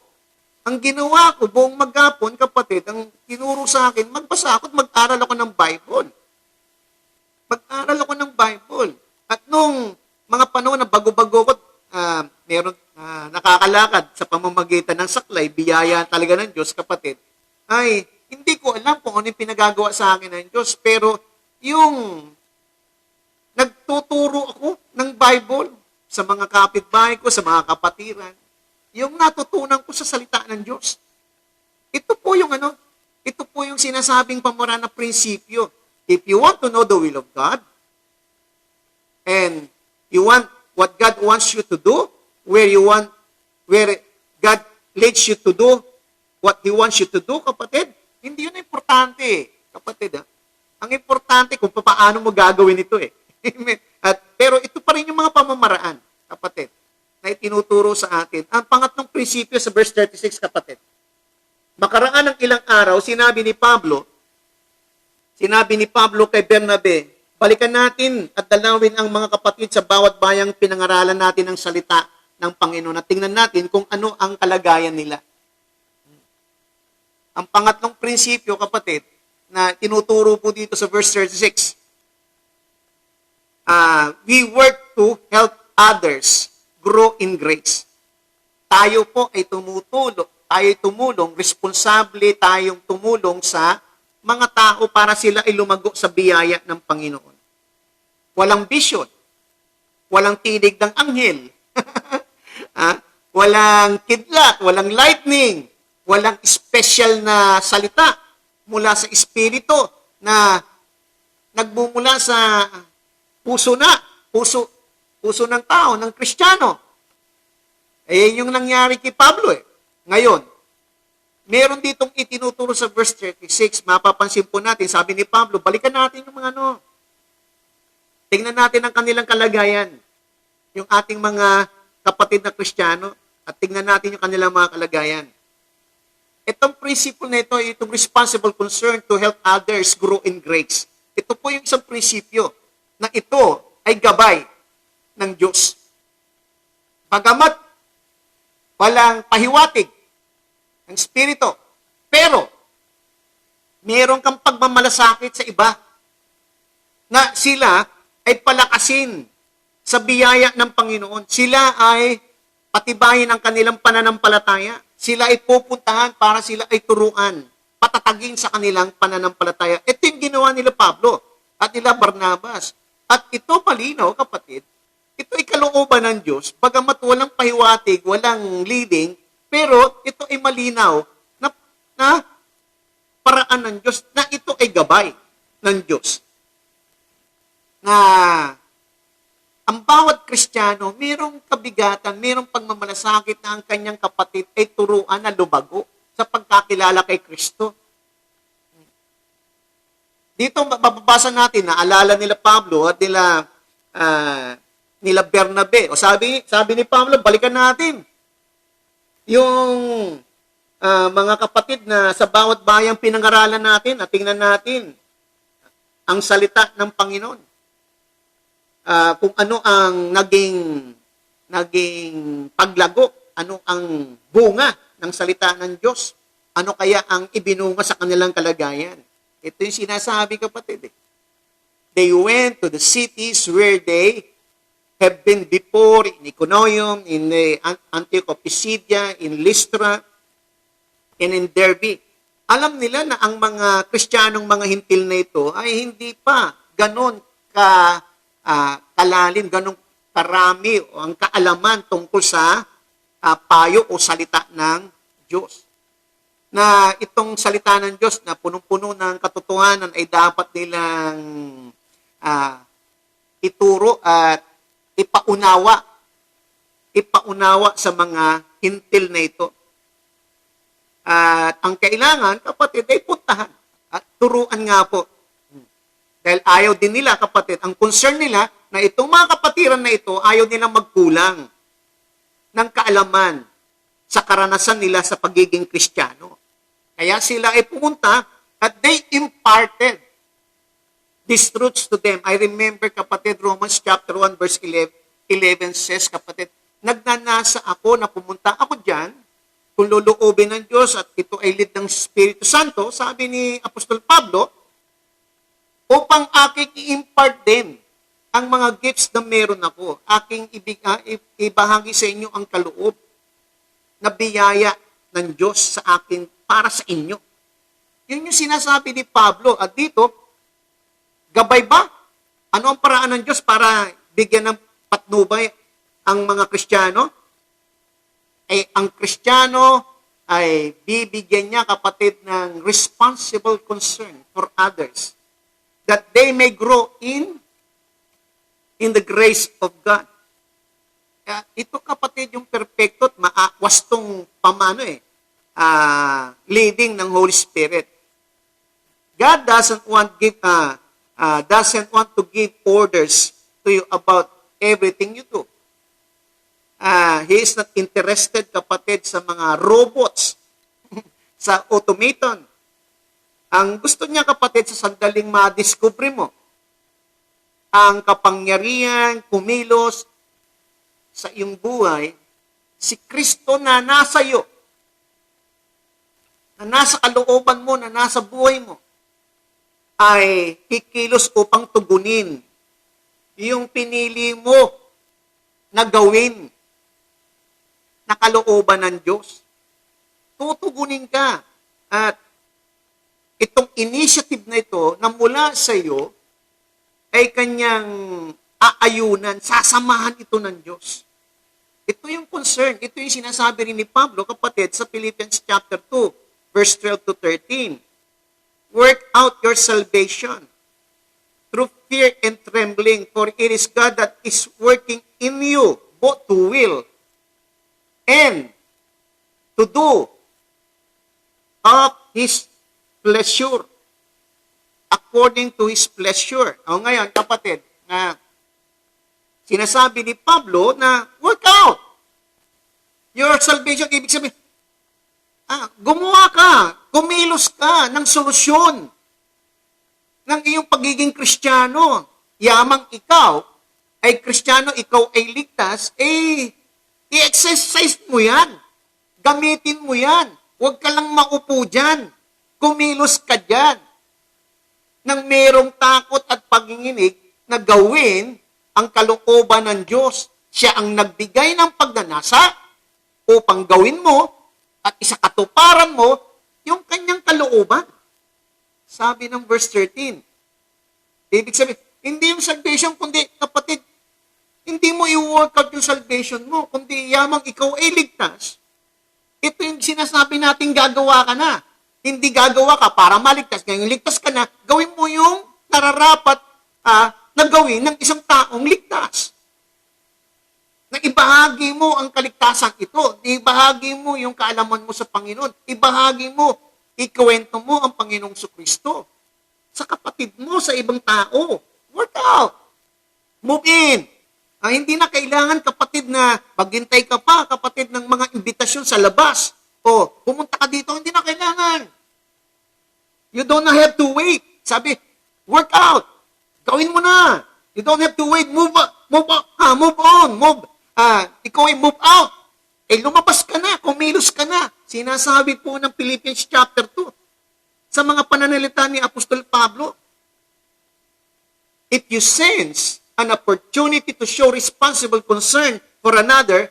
Ang ginawa ko, buong maghapon, kapatid, ang tinuro sa akin, magbasa ako at mag-aral ako ng Bible. Mag-aral ako ng Bible. At nung mga panahon na bago-bago ko, meron nakakalakad sa pamamagitan ng saklay, biyaya talaga ng Diyos, kapatid, ay hindi ko alam kung ano yung pinagagawa sa akin ng Diyos, pero yung nagtuturo ako ng Bible sa mga kapitbahay ko, sa mga kapatiran, yung natutunan ko sa salita ng Diyos. Ito po yung sinasabing pamura na prinsipyo. If you want to know the will of God, and you want what God wants you to do, where God leads you to do what He wants you to do, kapatid, hindi yun importante, kapatid. Ang importante kung paano mo gagawin ito pero ito pa rin yung mga pamamaraan, kapatid, na itinuturo sa atin. Ang pangatlong prinsipyo sa verse 36, kapatid. Makaraan ng ilang araw, sinabi ni Pablo kay Bernabe, balikan natin at dalawin ang mga kapatid sa bawat bayang pinangaralan natin ng salita ng Panginoon at tingnan natin kung ano ang kalagayan nila. Ang pangatlong prinsipyo, kapatid, na tinuturo po dito sa verse 36, we work to help others grow in grace. Tayo po ay tumulong, responsable tayong tumulong sa mga tao para sila ay lumago sa biyaya ng Panginoon. Walang vision, walang tinig ng anghel, walang kidlat, walang lightning, walang special na salita mula sa Espiritu na nagmumula sa puso ng tao, ng Kristiyano. Ayan yung nangyari kay Pablo Ngayon, meron ditong itinuturo sa verse 36, mapapansin po natin, sabi ni Pablo, balikan natin yung mga tingnan natin ang kanilang kalagayan, yung ating mga kapatid na Kristiyano, at tingnan natin yung kanilang mga kalagayan. Itong principle na ito, itong responsible concern to help others grow in grace. Ito po yung isang prinsipyo na ito ay gabay ng Diyos. Bagamat walang pahiwatig ng Espiritu, pero meron kang pagmamalasakit sa iba. na sila ay palakasin sa biyaya ng Panginoon. Sila ay patibayin ang kanilang pananampalataya. Sila ay pupuntahan para sila ay turuan, patatagin sa kanilang pananampalataya. Ito yung ginawa nila Pablo at nila Barnabas. At ito malinaw, kapatid, ito ay kalooban ng Diyos, bagamat walang pahiwatig, walang leading, pero ito ay malinaw na paraan ng Diyos, na ito ay gabay ng Diyos. Na ang bawat Kristiyano, mayroong kabigatan, mayroong pagmamalasakit na ang kanyang kapatid ay turuan na lumago sa pagkakilala kay Kristo. Dito mababasa natin na alala nila Pablo at nila Bernabe. O sabi ni Pablo, balikan natin yung mga kapatid na sa bawat bayang pinangaralan natin at tingnan natin ang salita ng Panginoon. Kung ano ang naging paglago, ano ang bunga ng salita ng Diyos, ano kaya ang ibinunga sa kanilang kalagayan. Ito yung sinasabi, kapatid. They went to the cities where they have been before, in Iconium, in Antioch of Pisidia, in Lystra, and in Derbe. Alam nila na ang mga Kristiyanong mga hintil na ito ay hindi pa ganon kalalim, ganong karami o ang kaalaman tungkol sa payo o salita ng Diyos. Na itong salita ng Diyos na punong-puno ng katotohanan ay dapat nilang ituro at ipaunawa sa mga hintil na ito. At ang kailangan, kapatid, ay puntahan at turuan nga po. Dahil ayaw din nila, kapatid, ang concern nila na itong mga kapatiran na ito, ayaw nilang magkulang ng kaalaman sa karanasan nila sa pagiging Kristiyano. Kaya sila ay pumunta at they imparted these truths to them. I remember, kapatid, Romans chapter 1 verse 11 says, kapatid, nagnanasa ako na pumunta ako dyan, kung luluobin ng Diyos at ito ay lead ng Espiritu Santo, sabi ni Apostol Pablo, upang aking i-impart din ang mga gifts na meron ako, aking ibahagi sa inyo ang kaloob na biyaya ng Diyos sa akin para sa inyo. Yun yung sinasabi ni Pablo. At dito, gabay ba? Ano ang paraan ng Diyos para bigyan ng patnubay ang mga Kristiyano? Ang Kristiyano ay bibigyan niya, kapatid, ng responsible concern for others that they may grow in the grace of God. Ito, kapatid, yung perfecto at wastong leading ng Holy Spirit. God doesn't want to give orders to you about everything you do. He is not interested, kapatid, sa mga robots, sa automaton. Ang gusto niya, kapatid, sa sandaling madiskubre mo, ang kapangyarihan, kumilos sa iyong buhay, si Kristo na nasa iyo, na nasa kalooban mo, na nasa buhay mo, ay kikilos upang tugunin yung pinili mo na gawin na kalooban ng Diyos. Tutugunin ka. At itong initiative na ito na mula sa iyo ay kanyang aayunan, sasamahan ito ng Diyos. Ito yung concern, ito yung sinasabi rin ni Pablo, kapatid, sa Philippians chapter 2, verse 12 to 13. Work out your salvation through fear and trembling, for it is God that is working in you, both to will and to do of His pleasure, according to His pleasure. O ngayon, kapatid, na sinasabi ni Pablo na work out your salvation. Ibig sabihin, gumawa ka, kumilos ka ng solusyon ng iyong pagiging Kristiyano. Yamang ikaw ay Kristiyano, ikaw ay ligtas, i-exercise mo yan. Gamitin mo yan. Huwag ka lang maupo dyan. Kumilos ka dyan. ng merong takot at paginginig na gawin ang kalooban ng Diyos. Siya ang nagbigay ng pagnanasa upang gawin mo at isakatuparan mo yung kanyang kalooban. Sabi ng verse 13. Ibig sabihin, hindi yung salvation, kundi kapatid, hindi mo i-work out yung salvation mo, kundi yamang ikaw ay ligtas. Ito yung sinasabi natin gagawa ka na. Hindi gagawa ka para maligtas. Ngayon ligtas ka na, gawin mo yung nararapat na gawin ng isang taong ligtas. Na ibahagi mo ang kaligtasan ito. Ibahagi mo yung kaalaman mo sa Panginoon. Ibahagi mo, ikuwento mo ang Panginoong Kristo sa kapatid mo, sa ibang tao. Work out. Move in. Hindi na kailangan, kapatid, na maghintay ka pa, kapatid, ng mga imbitasyon sa labas. O, pumunta ka dito, hindi na kailangan. You don't have to wait. Sabi, work out. Gawin mo na. You don't have to wait. Move on. Ikaw ay move out. Lumabas ka na. Kumilos ka na. Sinasabi po ng Philippians chapter 2 sa mga pananalita ni Apostol Pablo. If you sense an opportunity to show responsible concern for another,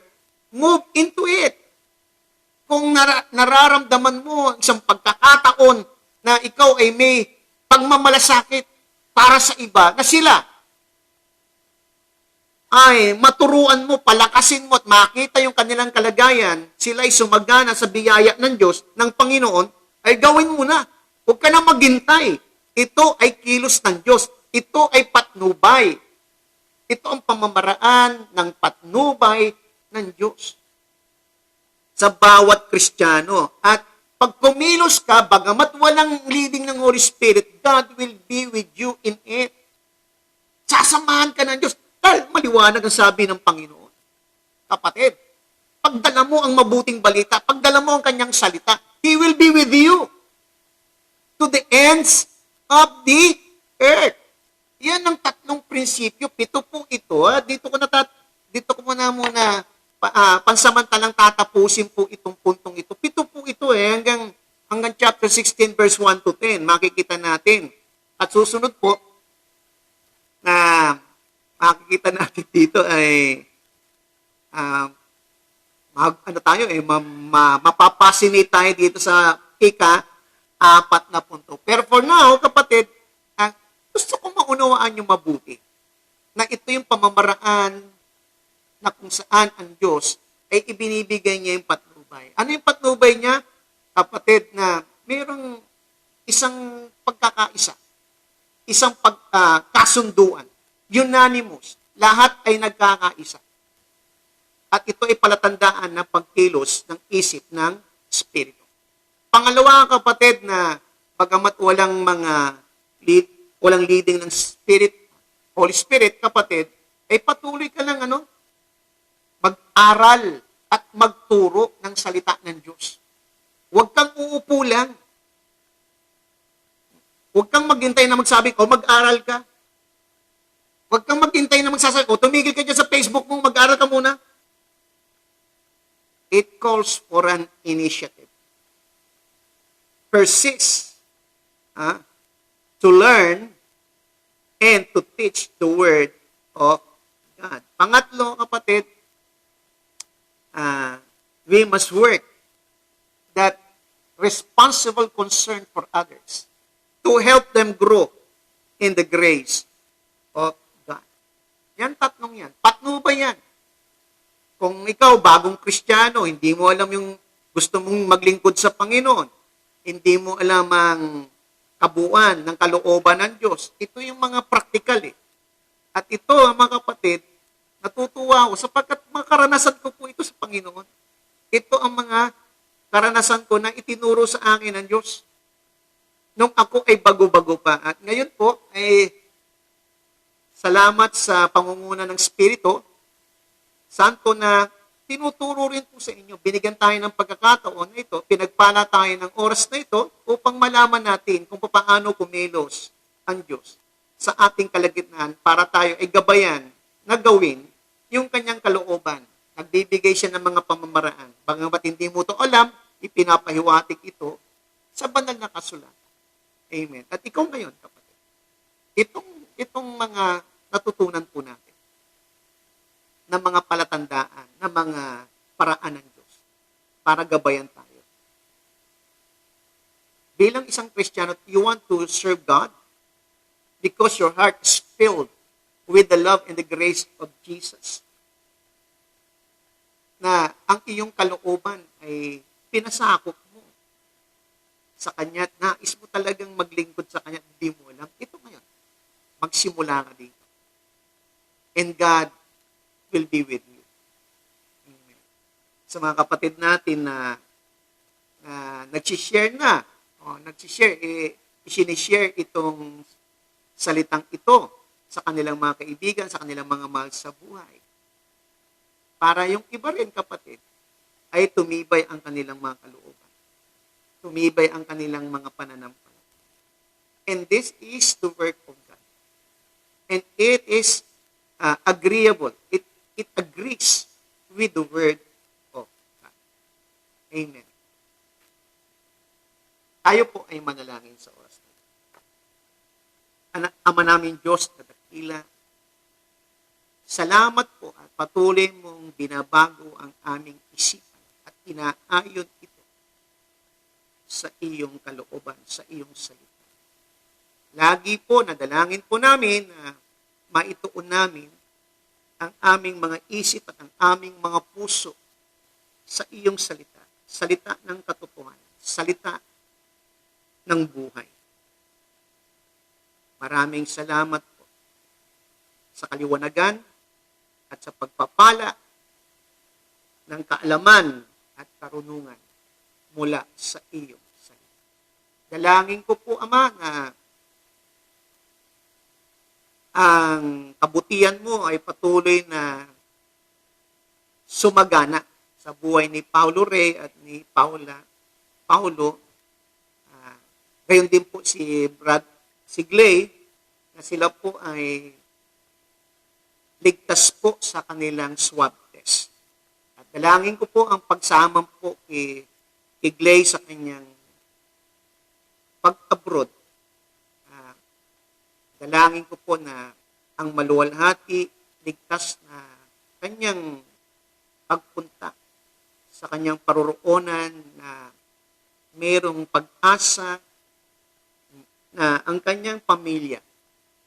move into it. Kung nararamdaman mo isang pagkakataon na ikaw ay may pagmamalasakit para sa iba, na sila ay maturuan mo, palakasin mo at makita yung kanilang kalagayan, sila ay sumagana sa biyaya ng Diyos, ng Panginoon, ay gawin mo na. Huwag ka na maghintay. Ito ay kilos ng Diyos. Ito ay patnubay. Ito ang pamamaraan ng patnubay ng Diyos sa bawat Kristiyano. At pag kumilos ka, bagamat walang leading ng Holy Spirit, God will be with you in it. Sasamahan ka ng Diyos. Dahil maliwanag ang sabi ng Panginoon. Kapatid, pagdala mo ang mabuting balita, pagdala mo ang kanyang salita, He will be with you to the ends of the earth. Yan ang tatlong prinsipyo. 7 po ito. Dito ko muna pansamantalang tatapusin po itong puntong ito. 7 po ito hanggang chapter 16 verse 1 to 10. Makikita natin. At susunod po na makikita natin dito ay mapapasinate tayo dito sa ika-4 na punto. Pero for now, kapatid, gusto kong maunawaan yung mabuti na ito yung pamamaraan na kung saan ang Diyos ay ibinibigay niya yung patnubay. Ano yung patnubay niya? Kapatid, na mayroong isang pagkakaisa, isang kasunduan, unanimous, lahat ay nagkakaisa. At ito ay palatandaan na pagkilos ng isip ng Espiritu. Pangalawa, kapatid, na bagamat walang leading ng Spirit, Holy Spirit, kapatid, ay patuloy ka lang mag-aral at magturo ng salita ng Diyos. Huwag kang uupo lang. Huwag kang maghintay na magsabi, mag-aral ka. Huwag kang maghintay na magsasabi, tumigil ka dyan sa Facebook mo, mag-aral ka muna. It calls for an initiative. Persist to learn and to teach the Word of God. Pangatlo, kapatid, we must work that responsible concern for others to help them grow in the grace of God. Yan, tatlong yan. Patnubay yan. Kung ikaw, bagong Kristiyano, hindi mo alam yung gusto mong maglingkod sa Panginoon, hindi mo alam ang kabuuan ng kalooban ng Diyos, ito yung mga practical At ito, mga kapatid, natutuwa ako sapagkat mga karanasan ko po ito sa Panginoon. Ito ang mga karanasan ko na itinuro sa akin ng Diyos nung ako ay bago-bago pa. At ngayon po, ay salamat sa pangunguna ng Espiritu Santo na tinuturo rin po sa inyo. Binigyan tayo ng pagkakataon na ito, pinagpala tayo ng oras na ito upang malaman natin kung paano kumilos ang Diyos sa ating kalagitnaan para tayo ay gabayan na gawin yung kanyang kalooban. Nagbibigay siya ng mga pamamaraan. Bagamat hindi mo ito alam, ipinapahiwatig ito sa banal na kasulatan. Amen. At ikaw ngayon, kapatid, Itong mga natutunan po natin ng mga palatandaan, ng mga paraan ng Diyos para gabayan tayo. Bilang isang Kristiyano, you want to serve God because your heart is filled with the love and the grace of Jesus. Na ang iyong kalooban ay pinasakop mo sa Kanya at nais mo talagang maglingkod sa Kanya at hindi mo alam. Ito ngayon, magsimula ka dito. And God will be with you. Amen. Sa mga kapatid natin na nag-share na, isinishare itong salitang ito sa kanilang mga kaibigan, sa kanilang mga mahal sa buhay. Para yung iba rin, kapatid, ay tumibay ang kanilang mga kalooban. Tumibay ang kanilang mga pananampalataya. And this is the work of God. And it is agreeable. It agrees with the word of God. Amen. Tayo po ay manalangin sa oras na ito. Ama namin Diyos na dakila, salamat po at patuloy mong binabago ang aming isipan at inaayon ito sa iyong kalooban, sa iyong salita. Lagi po, nadalangin po namin na maituon namin ang aming mga isip at ang aming mga puso sa iyong salita. Salita ng katotohanan. Salita ng buhay. Maraming salamat po sa kaliwanagan at sa pagpapala ng kaalaman at karunungan mula sa iyong salita. Dalangin ko po, Ama, na ang kabutihan mo ay patuloy na sumagana sa buhay ni Paulo Rey at ni Paulo. Gayon din po si Glay, na sila po ay ligtas po sa kanilang swab test. At dalangin ko po ang pagsama po kay Glay sa kanyang pag-abroad. Dalangin ko po na ang maluwalhati, ligtas na kanyang pagpunta sa kanyang paroroonan, na mayroong pag-asa na ang kanyang pamilya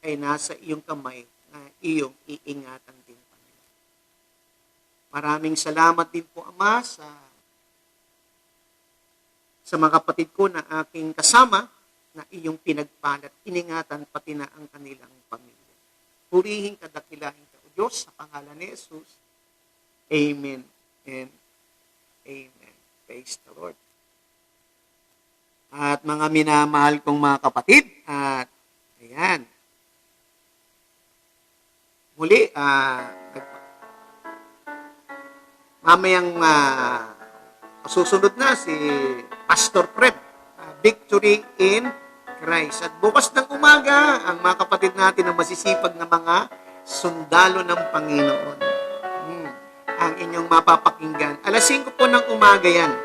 ay nasa iyong kamay na iyong iingatan din, Panginoon. Maraming salamat din po, Ama, sa mga kapatid ko na aking kasama, na iyong pinagpalat, iningatan pati na ang kanilang pamilya. Purihin ka, dakilahin ka, O Diyos, sa pangalan ni Jesus. Amen and amen. Praise the Lord. At mga minamahal kong mga kapatid, at ayan, muli, mamayang susunod na si Pastor Fred, Victory in Christ. At bukas ng umaga, ang mga kapatid natin na masisipag na mga sundalo ng Panginoon. Ang inyong mapapakinggan. Alas 5 po ng umaga yan.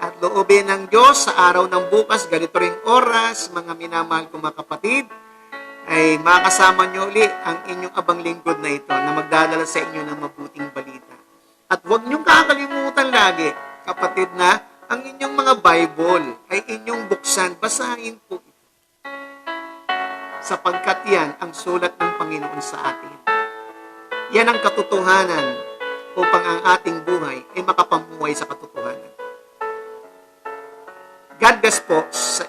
At loobin ng Diyos sa araw ng bukas, ganito ring oras, mga minamahal kong mga kapatid, ay makasama nyo uli ang inyong abang lingkod na ito na magdadala sa inyo ng mabuting balita. At huwag niyong kakalimutan lagi, kapatid, na ang inyong mga Bible ay inyong buksan, basahin po ito. Sapagkat yan ang sulat ng Panginoon sa atin. Yan ang katotohanan upang ang ating buhay ay makapamuhay sa katotohanan. God bless po sa